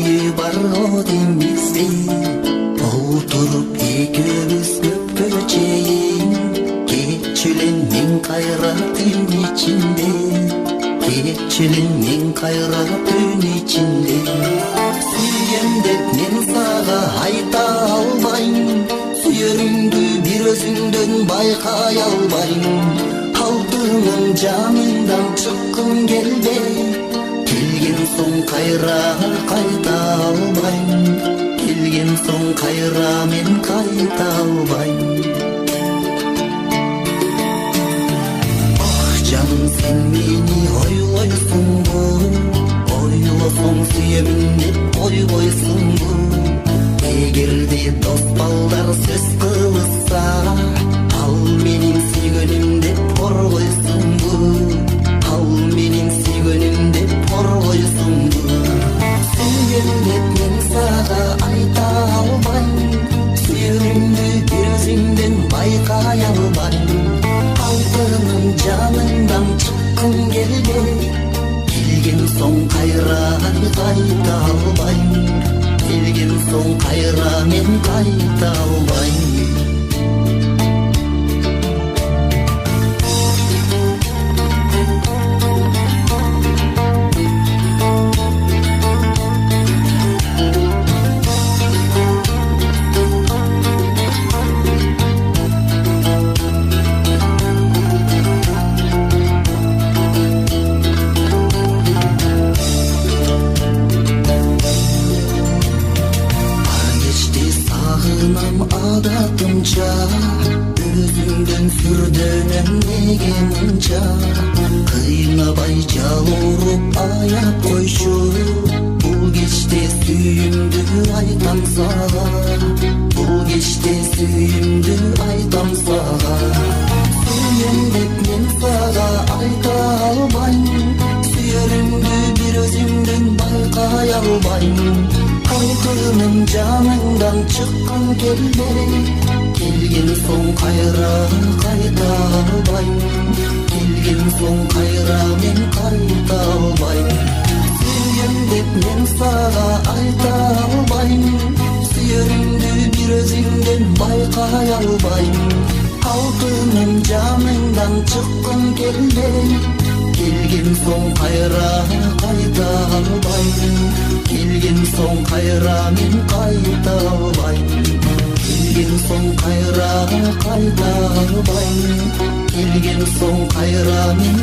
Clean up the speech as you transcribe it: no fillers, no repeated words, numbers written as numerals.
үйү бар го деймизби? Отуруп экөөбүз көпкө чейин, кеччү элем мен кайра түн ичинде, кеччү элем мен кайра түн ичинде. Сүйгем деп мен сага айта албайм, сүйөрүмдү бир өзүңдөн байкай албайм. Алтыным жаныңдан чыккым келбей, келген соң кайра кайта албайм, келген соң кайра мен кайта албайм. Ах жаным, сен мени ойлойсуңбу, ойлосоң сүйөмүн деп ойбойсуңбу? Эгерде дос балдар сөз кылышса, ал менин сүйгөнүм деп коргойсуңбу? Ал менин сүйгөнүм деп коргойсуңбу? Сүйгем деп мен сага айта албайм, сүйөрүмдү бир өзүңдөн байкай албайм. Алтыным жаныңдан чыккым келбей, келген соң кайра кайта албайм, келген соң кайра мен кайта албайм. Адатымча өзүңдөн сүрдөнөм неге мынча? Кыйнабай жалуруп аяп койчу, бул кечте сүйүмдү айтам сага, бул кечте сүйүмдү айтам сага. Сүйем деп мен сага айта албайм, сүйөрүмдү бир өзүңдөн байкай албайм. Алтыным жаныңдан чыккым келбей, келген соң кайра кайта албайм, келген соң кайра мен кайта албайм. Сүйем деп мен сага айта албайм, сүйөрүмдү бир өзүңдөн байкай албайм. Алтыным жаныңдан чыккым келбей, келген соң кайра кайта албайм, келген соң кайра мен кайта албайм, келген соң кайра кайта албайм, келген соң кайра мен